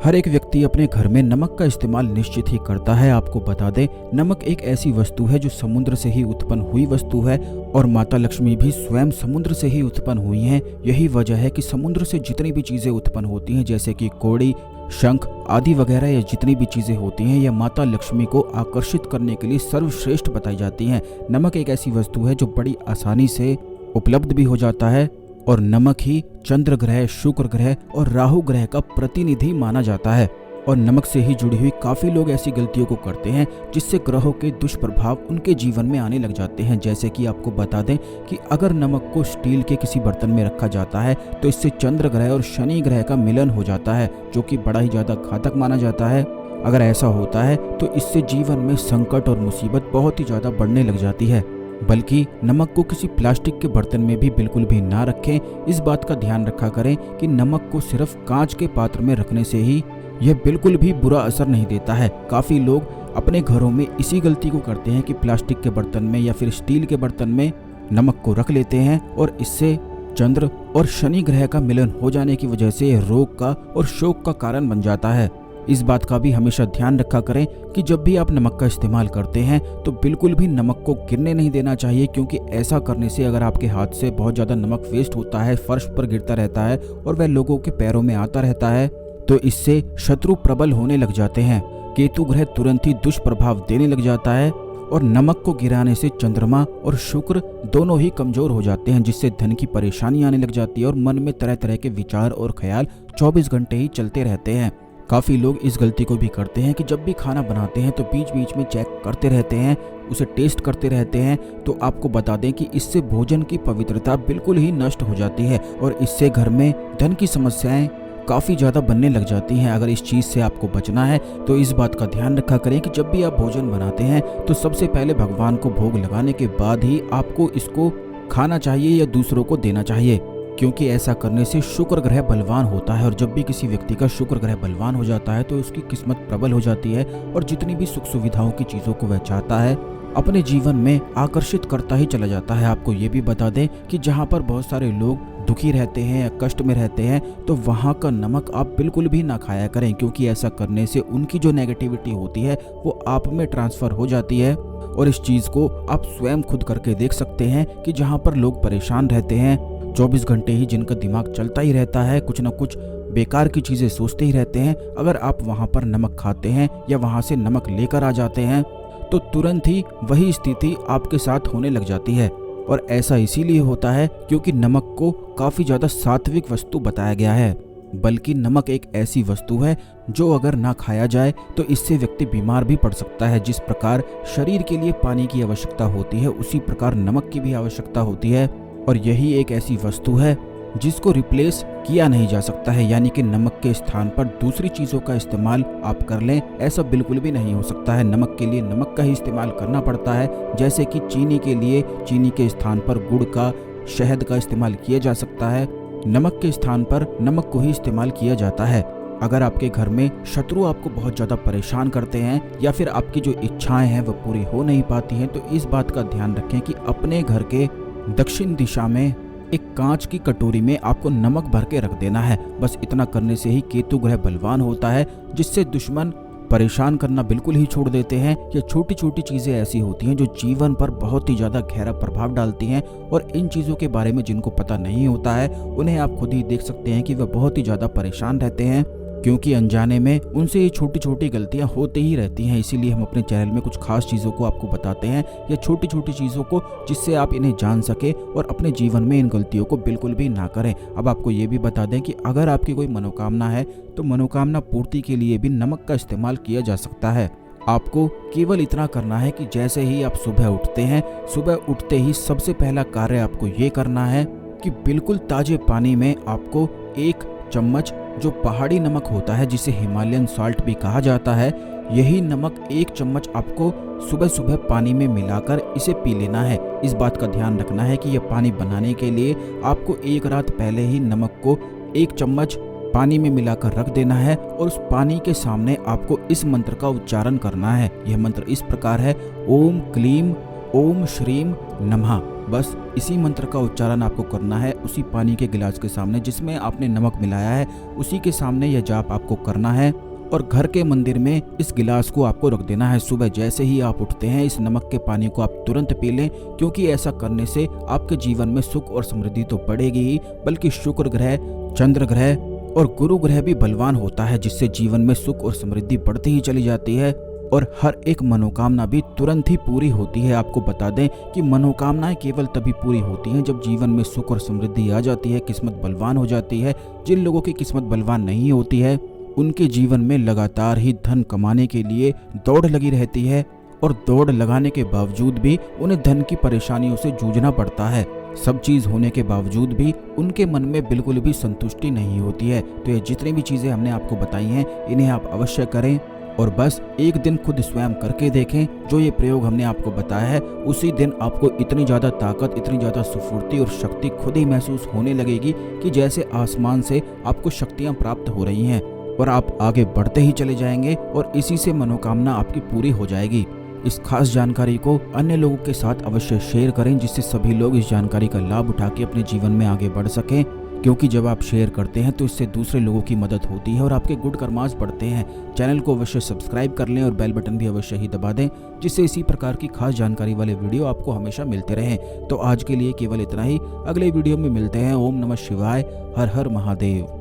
हर एक व्यक्ति अपने घर में नमक का इस्तेमाल निश्चित ही करता है। आपको बता दें, नमक एक ऐसी वस्तु है जो समुद्र से ही उत्पन्न हुई वस्तु है और माता लक्ष्मी भी स्वयं समुद्र से ही उत्पन्न हुई हैं। यही वजह है कि समुद्र से जितनी भी चीजें उत्पन्न होती हैं, जैसे कि कौड़ी, शंख आदि वगैरह, या जितनी भी चीजें होती हैं, यह माता लक्ष्मी को आकर्षित करने के लिए सर्वश्रेष्ठ बताई जाती हैं। नमक एक ऐसी वस्तु है जो बड़ी आसानी से उपलब्ध भी हो जाता है और नमक ही चंद्र ग्रह, शुक्र ग्रह और राहु ग्रह का प्रतिनिधि माना जाता है। और नमक से ही जुड़ी हुई काफी लोग ऐसी गलतियों को करते हैं जिससे ग्रहों के दुष्प्रभाव उनके जीवन में आने लग जाते हैं। जैसे कि आपको बता दें कि अगर नमक को स्टील के किसी बर्तन में रखा जाता है तो इससे चंद्र ग्रह और शनि ग्रह का मिलन हो जाता है, जो कि बड़ा ही ज्यादा घातक माना जाता है। अगर ऐसा होता है तो इससे जीवन में संकट और मुसीबत बहुत ही ज्यादा बढ़ने लग जाती है। बल्कि नमक को किसी प्लास्टिक के बर्तन में भी बिल्कुल भी ना रखें। इस बात का ध्यान रखा करें कि नमक को सिर्फ कांच के पात्र में रखने से ही यह बिल्कुल भी बुरा असर नहीं देता है। काफ़ी लोग अपने घरों में इसी गलती को करते हैं कि प्लास्टिक के बर्तन में या फिर स्टील के बर्तन में नमक को रख लेते हैं और इससे चंद्र और शनि ग्रह का मिलन हो जाने की वजह से रोग का और शोक का कारण बन जाता है। इस बात का भी हमेशा ध्यान रखा करें कि जब भी आप नमक का इस्तेमाल करते हैं तो बिल्कुल भी नमक को गिरने नहीं देना चाहिए, क्योंकि ऐसा करने से अगर आपके हाथ से बहुत ज़्यादा नमक वेस्ट होता है, फर्श पर गिरता रहता है और वह लोगों के पैरों में आता रहता है, तो इससे शत्रु प्रबल होने लग जाते हैं। केतु ग्रह तुरंत ही दुष्प्रभाव देने लग जाता है और नमक को गिराने से चंद्रमा और शुक्र दोनों ही कमजोर हो जाते हैं, जिससे धन की परेशानी आने लग जाती है और मन में तरह तरह के विचार और ख्याल 24 घंटे ही चलते रहते हैं। काफ़ी लोग इस गलती को भी करते हैं कि जब भी खाना बनाते हैं तो बीच बीच में चेक करते रहते हैं, उसे टेस्ट करते रहते हैं। तो आपको बता दें कि इससे भोजन की पवित्रता बिल्कुल ही नष्ट हो जाती है और इससे घर में धन की समस्याएं काफ़ी ज़्यादा बनने लग जाती हैं। अगर इस चीज़ से आपको बचना है तो इस बात का ध्यान रखा करें कि जब भी आप भोजन बनाते हैं तो सबसे पहले भगवान को भोग लगाने के बाद ही आपको इसको खाना चाहिए या दूसरों को देना चाहिए, क्योंकि ऐसा करने से शुक्र ग्रह बलवान होता है और जब भी किसी व्यक्ति का शुक्र ग्रह बलवान हो जाता है तो उसकी किस्मत प्रबल हो जाती है और जितनी भी सुख सुविधाओं की चीज़ों को वह चाहता है अपने जीवन में आकर्षित करता ही चला जाता है। आपको ये भी बता दें कि जहाँ पर बहुत सारे लोग दुखी रहते हैं या कष्ट में रहते हैं तो वहाँ का नमक आप बिल्कुल भी ना खाया करें, क्योंकि ऐसा करने से उनकी जो नेगेटिविटी होती है वो आप में ट्रांसफ़र हो जाती है। और इस चीज़ को आप स्वयं खुद करके देख सकते हैं कि जहाँ पर लोग परेशान रहते हैं, 24 घंटे ही जिनका दिमाग चलता ही रहता है, कुछ ना कुछ बेकार की चीज़ें सोचते ही रहते हैं, अगर आप वहाँ पर नमक खाते हैं या वहाँ से नमक लेकर आ जाते हैं तो तुरंत ही वही स्थिति आपके साथ होने लग जाती है। और ऐसा इसीलिए होता है क्योंकि नमक को काफ़ी ज़्यादा सात्विक वस्तु बताया गया है। बल्कि नमक एक ऐसी वस्तु है जो अगर ना खाया जाए तो इससे व्यक्ति बीमार भी पड़ सकता है। जिस प्रकार शरीर के लिए पानी की आवश्यकता होती है उसी प्रकार नमक की भी आवश्यकता होती है और यही एक ऐसी वस्तु है जिसको रिप्लेस किया नहीं जा सकता है। यानी कि नमक के स्थान पर दूसरी चीज़ों का इस्तेमाल आप कर लें, ऐसा बिल्कुल भी नहीं हो सकता है। नमक के लिए नमक का ही इस्तेमाल करना पड़ता है। जैसे कि चीनी के लिए चीनी के स्थान पर गुड़ का, शहद का इस्तेमाल किया जा सकता है, नमक के स्थान पर नमक को ही इस्तेमाल किया जाता है। अगर आपके घर में शत्रु आपको बहुत ज़्यादा परेशान करते हैं या फिर आपकी जो इच्छाएं हैं वह पूरी हो नहीं पाती हैं, तो इस बात का ध्यान रखें कि अपने घर के दक्षिण दिशा में एक कांच की कटोरी में आपको नमक भर के रख देना है। बस इतना करने से ही केतु ग्रह बलवान होता है, जिससे दुश्मन परेशान करना बिल्कुल ही छोड़ देते हैं। ये छोटी छोटी चीज़ें ऐसी होती हैं जो जीवन पर बहुत ही ज़्यादा गहरा प्रभाव डालती हैं और इन चीज़ों के बारे में जिनको पता नहीं होता है उन्हें आप खुद ही देख सकते हैं कि वह बहुत ही ज़्यादा परेशान रहते हैं, क्योंकि अनजाने में उनसे ये छोटी छोटी गलतियां होती ही रहती हैं। इसीलिए हम अपने चैनल में कुछ खास चीज़ों को आपको बताते हैं, या छोटी छोटी चीज़ों को, जिससे आप इन्हें जान सके और अपने जीवन में इन गलतियों को बिल्कुल भी ना करें। अब आपको ये भी बता दें कि अगर आपकी कोई मनोकामना है तो मनोकामना पूर्ति के लिए भी नमक का इस्तेमाल किया जा सकता है। आपको केवल इतना करना है कि जैसे ही आप सुबह उठते हैं, सुबह उठते ही सबसे पहला कार्य आपको ये करना है कि बिल्कुल ताज़े पानी में आपको 1 चम्मच जो पहाड़ी नमक होता है, जिसे हिमालयन सॉल्ट भी कहा जाता है, यही नमक 1 चम्मच आपको सुबह सुबह पानी में मिलाकर इसे पी लेना है। इस बात का ध्यान रखना है कि यह पानी बनाने के लिए आपको 1 रात पहले ही नमक को 1 चम्मच पानी में मिलाकर रख देना है और उस पानी के सामने आपको इस मंत्र का उच्चारण करना है। यह मंत्र इस प्रकार है: ओम क्लीम ओम श्रीम नमः। बस इसी मंत्र का उच्चारण आपको करना है उसी पानी के गिलास के सामने जिसमें आपने नमक मिलाया है, उसी के सामने यह जाप आपको करना है और घर के मंदिर में इस गिलास को आपको रख देना है। सुबह जैसे ही आप उठते हैं इस नमक के पानी को आप तुरंत पी लें, क्योंकि ऐसा करने से आपके जीवन में सुख और समृद्धि तो बढ़ेगी ही, बल्कि शुक्र ग्रह, चंद्र ग्रह और गुरु ग्रह भी बलवान होता है, जिससे जीवन में सुख और समृद्धि बढ़ती ही चली जाती है और हर एक मनोकामना भी तुरंत ही पूरी होती है। आपको बता दें कि मनोकामनाएं केवल तभी पूरी होती हैं जब जीवन में सुख और समृद्धि आ जाती है, किस्मत बलवान हो जाती है। जिन लोगों की किस्मत बलवान नहीं होती है उनके जीवन में लगातार ही धन कमाने के लिए दौड़ लगी रहती है और दौड़ लगाने के बावजूद भी उन्हें धन की परेशानियों से जूझना पड़ता है। सब चीज होने के बावजूद भी उनके मन में बिल्कुल भी संतुष्टि नहीं होती है। तो ये जितनी भी चीजें हमने आपको बताई हैं इन्हें आप अवश्य करें और बस एक दिन खुद स्वयं करके देखें। जो ये प्रयोग हमने आपको बताया है उसी दिन आपको इतनी ज़्यादा ताकत, इतनी ज़्यादा स्फूर्ति और शक्ति खुद ही महसूस होने लगेगी कि जैसे आसमान से आपको शक्तियाँ प्राप्त हो रही हैं और आप आगे बढ़ते ही चले जाएंगे और इसी से मनोकामना आपकी पूरी हो जाएगी। इस खास जानकारी को अन्य लोगों के साथ अवश्य शेयर करें, जिससे सभी लोग इस जानकारी का लाभ उठा के अपने जीवन में आगे बढ़ सकें, क्योंकि जब आप शेयर करते हैं तो इससे दूसरे लोगों की मदद होती है और आपके गुड कर्मास बढ़ते हैं। चैनल को अवश्य सब्सक्राइब कर लें और बेल बटन भी अवश्य ही दबा दें, जिससे इसी प्रकार की खास जानकारी वाले वीडियो आपको हमेशा मिलते रहें। तो आज के लिए केवल इतना ही, अगले वीडियो में मिलते हैं। ओम नमः शिवाय, हर हर महादेव।